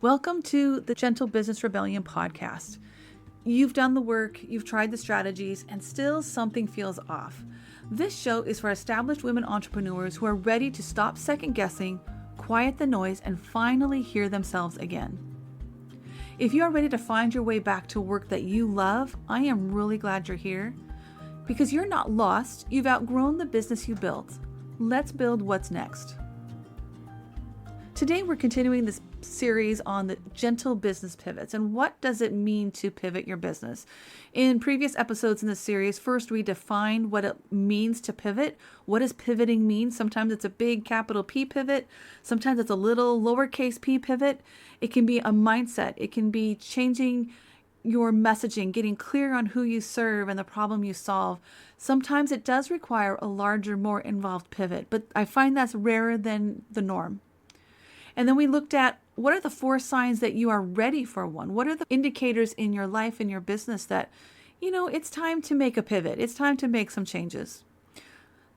Welcome to the Gentle Business Rebellion podcast. You've done the work, you've tried the strategies, and still something feels off. This show is for established women entrepreneurs who are ready to stop second guessing, quiet the noise, and finally hear themselves again. If you are ready to find your way back to work that you love, I am really glad you're here. Because you're not lost, you've outgrown the business you built. Let's build what's next. Today we're continuing this series on the gentle business pivots and what does it mean to pivot your business. In previous episodes in this series, first we defined what it means to pivot. What does pivoting mean? Sometimes it's a big capital P pivot. Sometimes it's a little lowercase p pivot. It can be a mindset. It can be changing your messaging, getting clear on who you serve and the problem you solve. Sometimes it does require a larger, more involved pivot, but I find that's rarer than the norm. And then we looked at what are the 4 signs that you are ready for one? What are the indicators in your life and your business that, it's time to make a pivot. It's time to make some changes.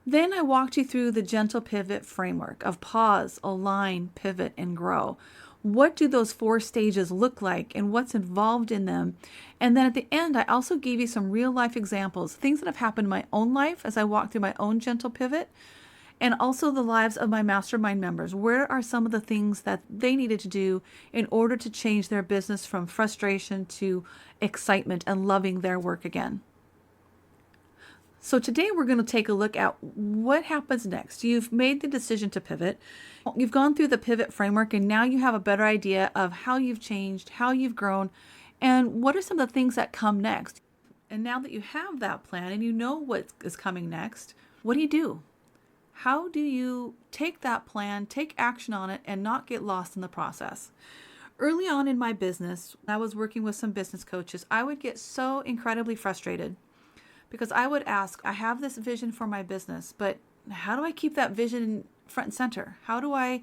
Then I walked you through the gentle pivot framework of pause, align, pivot, and grow. What do those 4 stages look like and what's involved in them? And then at the end, I also gave you some real life examples, things that have happened in my own life as I walked through my own gentle pivot. And also the lives of my mastermind members. Where are some of the things that they needed to do in order to change their business from frustration to excitement and loving their work again? So today we're going to take a look at what happens next. You've made the decision to pivot. You've gone through the pivot framework and now you have a better idea of how you've changed, how you've grown, and what are some of the things that come next. And now that you have that plan and you know what is coming next, what do? How do you take that plan, take action on it, and not get lost in the process? Early on in my business, when I was working with some business coaches, I would get so incredibly frustrated because I would ask, I have this vision for my business, but how do I keep that vision front and center? How do I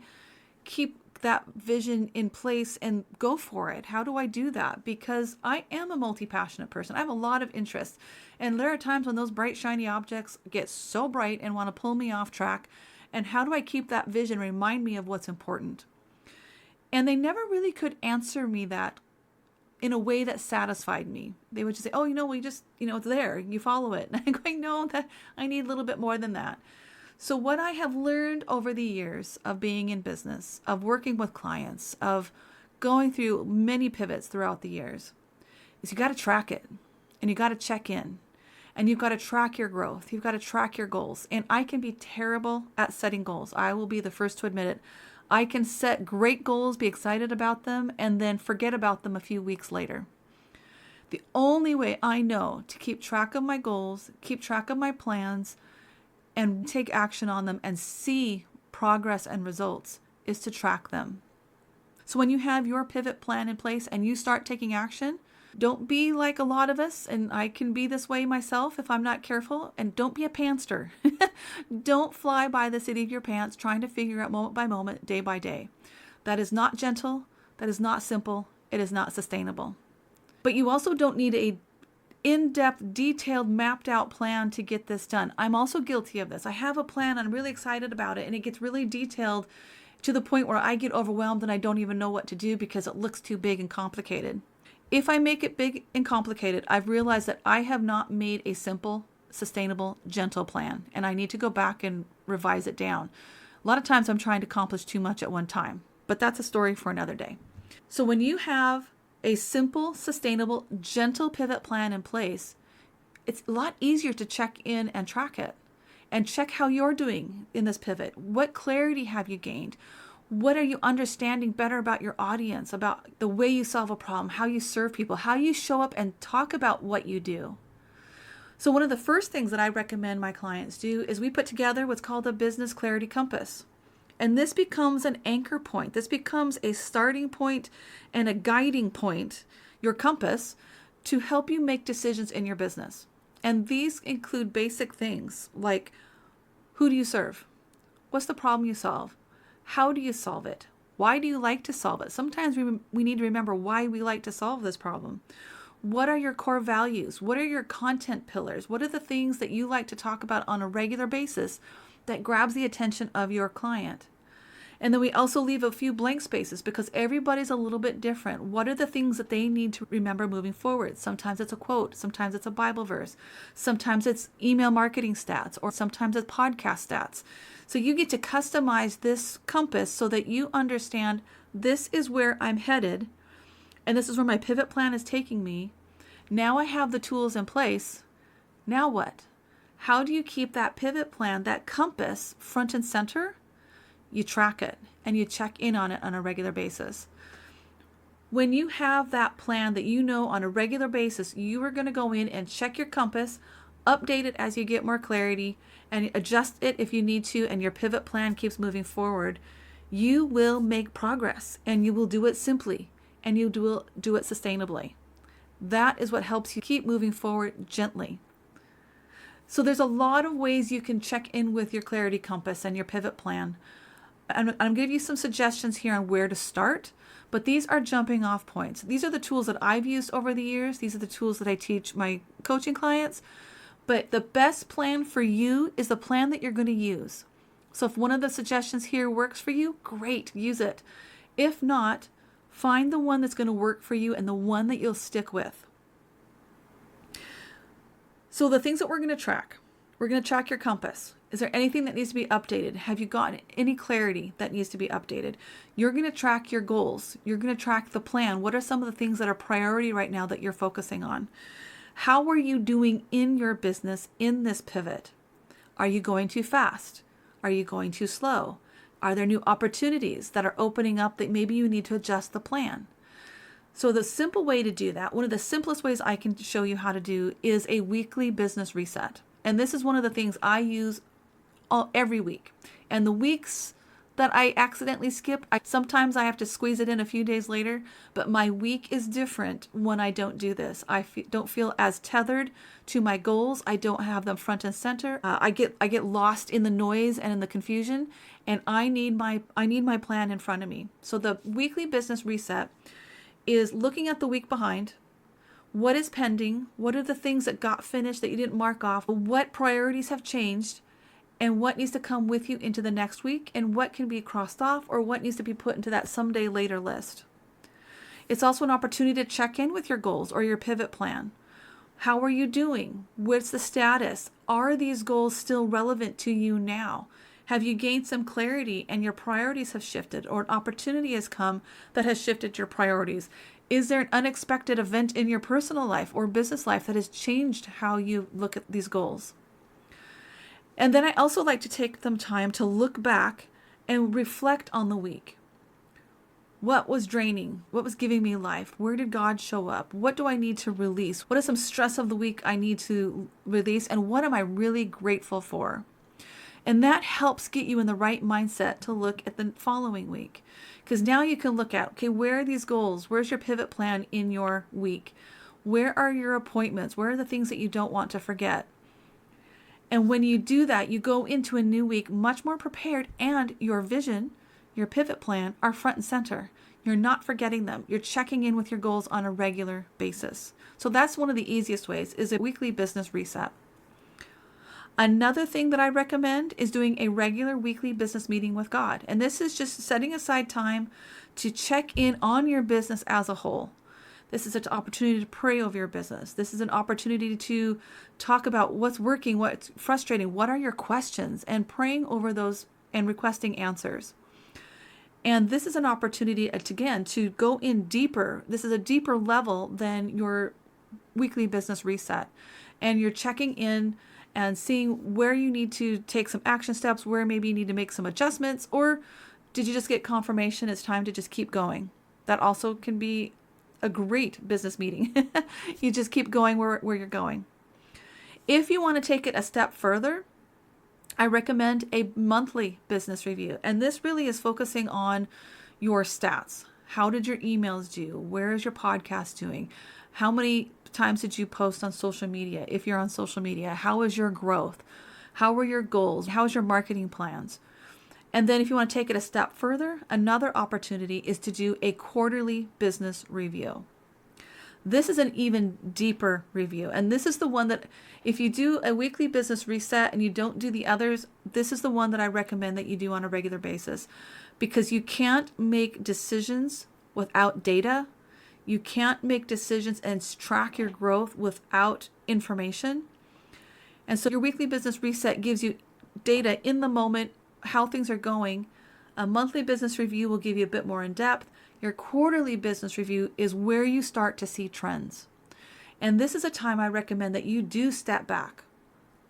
keep that vision in place and go for it? How do I do that? Because I am a multi-passionate person. I have a lot of interests. And there are times when those bright, shiny objects get so bright and want to pull me off track. And how do I keep that vision, remind me of what's important? And they never really could answer me that in a way that satisfied me. They would just say, we just, it's there. You follow it. And I'm going, no, that I need a little bit more than that. So what I have learned over the years of being in business, of working with clients, of going through many pivots throughout the years, is you got to track it and you got to check in and you've got to track your growth. You've got to track your goals. And I can be terrible at setting goals. I will be the first to admit it. I can set great goals, be excited about them, and then forget about them a few weeks later. The only way I know to keep track of my goals, keep track of my plans, and take action on them and see progress and results is to track them. So when you have your pivot plan in place and you start taking action, don't be like a lot of us, and I can be this way myself if I'm not careful, and don't be a pantster. Don't fly by the seat of your pants trying to figure out moment by moment, day by day. That is not gentle, that is not simple, it is not sustainable. But you also don't need a in-depth, detailed, mapped out plan to get this done. I'm also guilty of this. I have a plan, I'm really excited about it, and it gets really detailed to the point where I get overwhelmed and I don't even know what to do because it looks too big and complicated. If I make it big and complicated, I've realized that I have not made a simple, sustainable, gentle plan, and I need to go back and revise it down. A lot of times I'm trying to accomplish too much at one time, but that's a story for another day. So when you have a simple, sustainable, gentle pivot plan in place, it's a lot easier to check in and track it and check how you're doing in this pivot. What clarity have you gained? What are you understanding better about your audience, about the way you solve a problem, how you serve people, how you show up and talk about what you do? So one of the first things that I recommend my clients do is we put together what's called a business clarity compass. And this becomes an anchor point. This becomes a starting point and a guiding point, your compass, to help you make decisions in your business. And these include basic things like, who do you serve? What's the problem you solve? How do you solve it? Why do you like to solve it? Sometimes we need to remember why we like to solve this problem. What are your core values? What are your content pillars? What are the things that you like to talk about on a regular basis that grabs the attention of your client? And then we also leave a few blank spaces because everybody's a little bit different. What are the things that they need to remember moving forward? Sometimes it's a quote, sometimes it's a Bible verse, sometimes it's email marketing stats, or sometimes it's podcast stats. So you get to customize this compass so that you understand this is where I'm headed and this is where my pivot plan is taking me. Now I have the tools in place. Now what? How do you keep that pivot plan, that compass, front and center? You track it and you check in on it on a regular basis. When you have that plan that you know on a regular basis, you are going to go in and check your compass, update it as you get more clarity, and adjust it if you need to, and your pivot plan keeps moving forward. You will make progress, and you will do it simply, and you will do it sustainably. That is what helps you keep moving forward gently. So there's a lot of ways you can check in with your clarity compass and your pivot plan. I'm going to give you some suggestions here on where to start, but these are jumping off points. These are the tools that I've used over the years. These are the tools that I teach my coaching clients. But the best plan for you is the plan that you're going to use. So if one of the suggestions here works for you, great, use it. If not, find the one that's going to work for you and the one that you'll stick with. So the things that we're going to track. We're going to track your compass. Is there anything that needs to be updated? Have you gotten any clarity that needs to be updated? You're going to track your goals. You're going to track the plan. What are some of the things that are priority right now that you're focusing on? How are you doing in your business in this pivot? Are you going too fast? Are you going too slow? Are there new opportunities that are opening up that maybe you need to adjust the plan? So the simple way to do that, one of the simplest ways I can show you how to do is a weekly business reset. And this is one of the things I use every week. And the weeks that I accidentally skipped, sometimes I have to squeeze it in a few days later, but my week is different when I don't do this. I don't feel as tethered to my goals. I don't have them front and center. I get lost in the noise and in the confusion, and I need my plan in front of me. So the weekly business reset is looking at the week behind. What is pending? What are the things that got finished that you didn't mark off? What priorities have changed? And what needs to come with you into the next week? And what can be crossed off, or what needs to be put into that someday later list? It's also an opportunity to check in with your goals or your pivot plan. How are you doing? What's the status? Are these goals still relevant to you now? Have you gained some clarity and your priorities have shifted, or an opportunity has come that has shifted your priorities? Is there an unexpected event in your personal life or business life that has changed how you look at these goals? And then I also like to take some time to look back and reflect on the week. What was draining? What was giving me life? Where did God show up? What do I need to release? What is some stress of the week I need to release? And what am I really grateful for? And that helps get you in the right mindset to look at the following week. Because now you can look at, okay, where are these goals? Where's your pivot plan in your week? Where are your appointments? Where are the things that you don't want to forget? And when you do that, you go into a new week much more prepared, and your vision, your pivot plan are front and center. You're not forgetting them. You're checking in with your goals on a regular basis. So that's one of the easiest ways, is a weekly business reset. Another thing that I recommend is doing a regular weekly business meeting with God. And this is just setting aside time to check in on your business as a whole. This is an opportunity to pray over your business. This is an opportunity to talk about what's working, what's frustrating, what are your questions, and praying over those and requesting answers. And this is an opportunity, again, to go in deeper. This is a deeper level than your weekly business reset. And you're checking in and seeing where you need to take some action steps, where maybe you need to make some adjustments, or did you just get confirmation it's time to just keep going? That also can be a great business meeting. You just keep going where you're going. If you want to take it a step further, I recommend a monthly business review. And this really is focusing on your stats. How did your emails do? Where is your podcast doing? How many times did you post on social media? If you're on social media, how is your growth? How were your goals? How is your marketing plans? And then if you want to take it a step further, another opportunity is to do a quarterly business review. This is an even deeper review. And this is the one that if you do a weekly business reset and you don't do the others, this is the one that I recommend that you do on a regular basis, because you can't make decisions without data. You can't make decisions and track your growth without information. And so your weekly business reset gives you data in the moment, how things are going. A monthly business review will give you a bit more in depth. Your quarterly business review is where you start to see trends. And this is a time I recommend that you do step back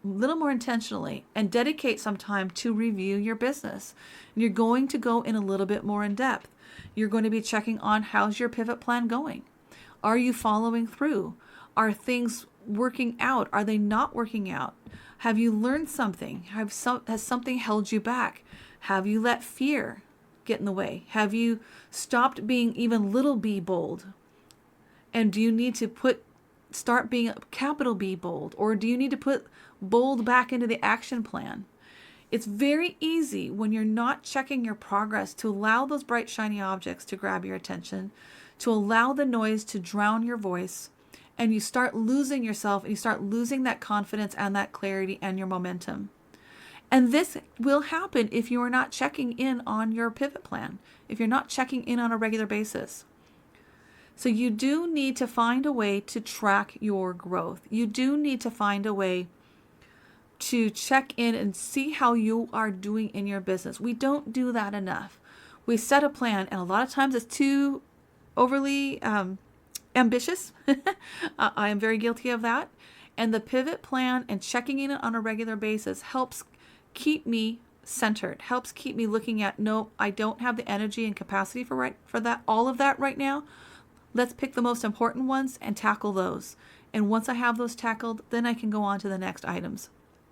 a little more intentionally and dedicate some time to review your business. And you're going to go in a little bit more in depth. You're going to be checking on how's your pivot plan going? Are you following through? Are things working out? Are they not working out? Have you learned something? Has something held you back? Have you let fear get in the way? Have you stopped being even little b bold? And do you need to start being a capital B bold? Or do you need to put bold back into the action plan? It's very easy when you're not checking your progress to allow those bright, shiny objects to grab your attention, to allow the noise to drown your voice, and you start losing yourself and you start losing that confidence and that clarity and your momentum. And this will happen if you are not checking in on your pivot plan, if you're not checking in on a regular basis. So you do need to find a way to track your growth. You do need to find a way to check in and see how you are doing in your business. We don't do that enough. We set a plan, and a lot of times it's too overly ambitious. I am very guilty of that. And the pivot plan and checking in on a regular basis helps keep me centered, helps keep me looking at, no, I don't have the energy and capacity for that, all of that right now. Let's pick the most important ones and tackle those. And once I have those tackled, then I can go on to the next items.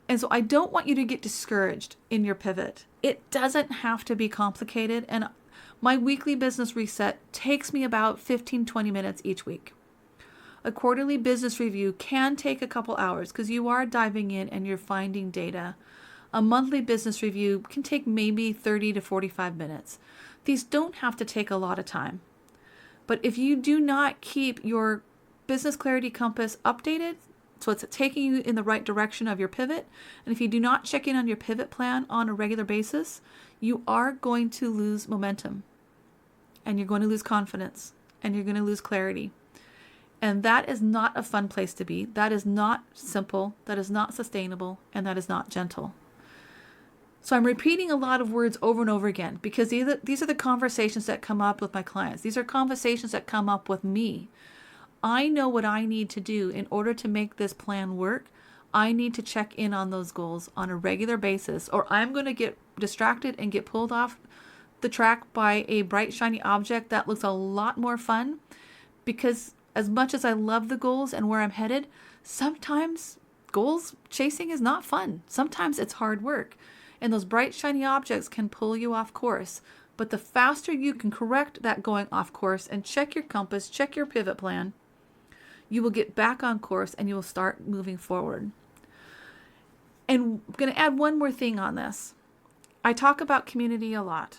And so I don't want you to get discouraged in your pivot. It doesn't have to be complicated. And my weekly business reset takes me about 15-20 minutes each week. A quarterly business review can take a couple hours because you are diving in and you're finding data. A monthly business review can take maybe 30 to 45 minutes. These don't have to take a lot of time. But if you do not keep your business clarity compass updated, so it's taking you in the right direction of your pivot, and if you do not check in on your pivot plan on a regular basis, you are going to lose momentum, and you're going to lose confidence, and you're going to lose clarity. And that is not a fun place to be. That is not simple. That is not sustainable, and that is not gentle. So I'm repeating a lot of words over and over again because these are the conversations that come up with my clients. These are conversations that come up with me. I know what I need to do in order to make this plan work. I need to check in on those goals on a regular basis, or I'm going to get distracted and get pulled off the track by a bright, shiny object that looks a lot more fun. Because as much as I love the goals and where I'm headed, sometimes goals chasing is not fun. Sometimes it's hard work. And those bright, shiny objects can pull you off course. But the faster you can correct that going off course and check your compass, check your pivot plan, you will get back on course and you will start moving forward. And I'm going to add one more thing on this. I talk about community a lot,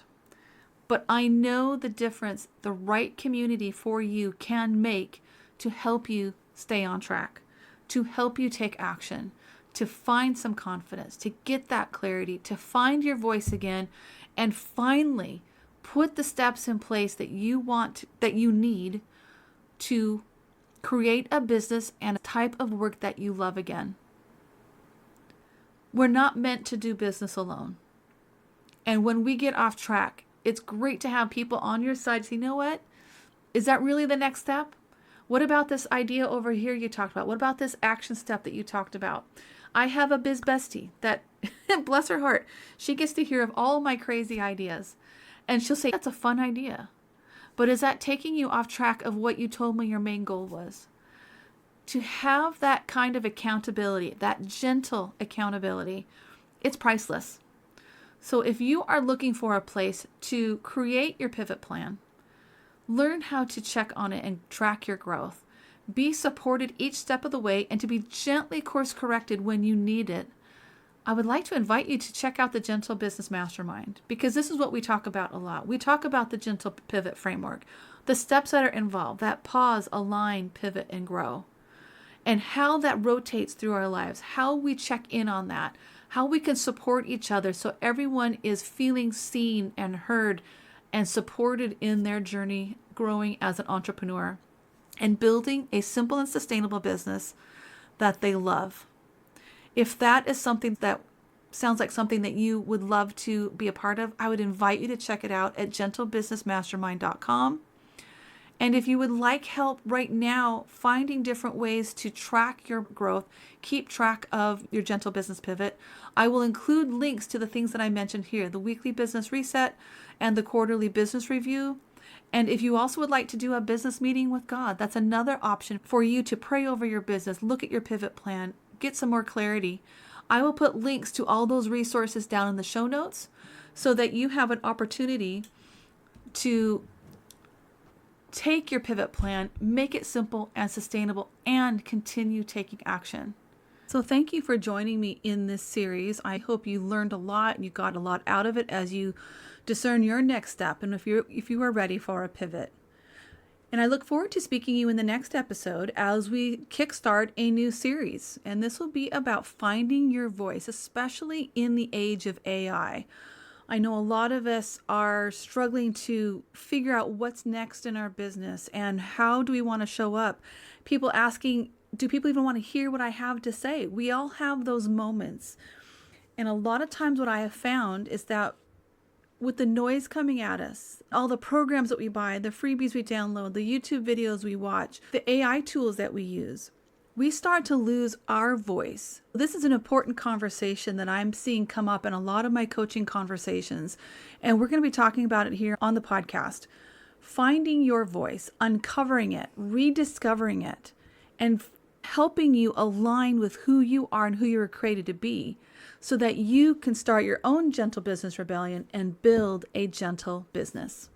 but I know the difference the right community for you can make to help you stay on track, to help you take action, to find some confidence, to get that clarity, to find your voice again, and finally put the steps in place that you need to create a business and a type of work that you love again. We're not meant to do business alone. And when we get off track, it's great to have people on your side to say, you know what? Is that really the next step? What about this idea over here you talked about? What about this action step that you talked about? I have a biz bestie that, bless her heart, she gets to hear of all my crazy ideas. And she'll say, that's a fun idea. But is that taking you off track of what you told me your main goal was? To have that kind of accountability, that gentle accountability, it's priceless. So if you are looking for a place to create your pivot plan, learn how to check on it and track your growth. Be supported each step of the way and to be gently course corrected when you need it. I would like to invite you to check out the Gentle Business Mastermind because this is what we talk about a lot. We talk about the gentle pivot framework, The steps that are involved, that pause, align, pivot, and grow. And how that rotates through our lives, how we check in on that, how we can support each other so everyone is feeling seen and heard and supported in their journey growing as an entrepreneur and building a simple and sustainable business that they love. If that is something that sounds like something that you would love to be a part of, I would invite you to check it out at gentlebusinessmastermind.com. And if you would like help right now finding different ways to track your growth, keep track of your gentle business pivot, I will include links to the things that I mentioned here, the weekly business reset and the quarterly business review. And if you also would like to do a business meeting with God, that's another option for you to pray over your business, look at your pivot plan, get some more clarity. I will put links to all those resources down in the show notes so that you have an opportunity to take your pivot plan, make it simple and sustainable, and continue taking action. So thank you for joining me in this series. I hope you learned a lot and you got a lot out of it as you discern your next step and if you are ready for a pivot. And I look forward to speaking to you in the next episode as we kickstart a new series. And this will be about finding your voice, especially in the age of AI. I know a lot of us are struggling to figure out what's next in our business and how do we want to show up. People asking, do people even want to hear what I have to say? We all have those moments. And a lot of times what I have found is that with the noise coming at us, all the programs that we buy, the freebies we download, the YouTube videos we watch, the AI tools that we use, we start to lose our voice. This is an important conversation that I'm seeing come up in a lot of my coaching conversations, and we're going to be talking about it here on the podcast. Finding your voice, uncovering it, rediscovering it, and helping you align with who you are and who you were created to be so that you can start your own gentle business rebellion and build a gentle business.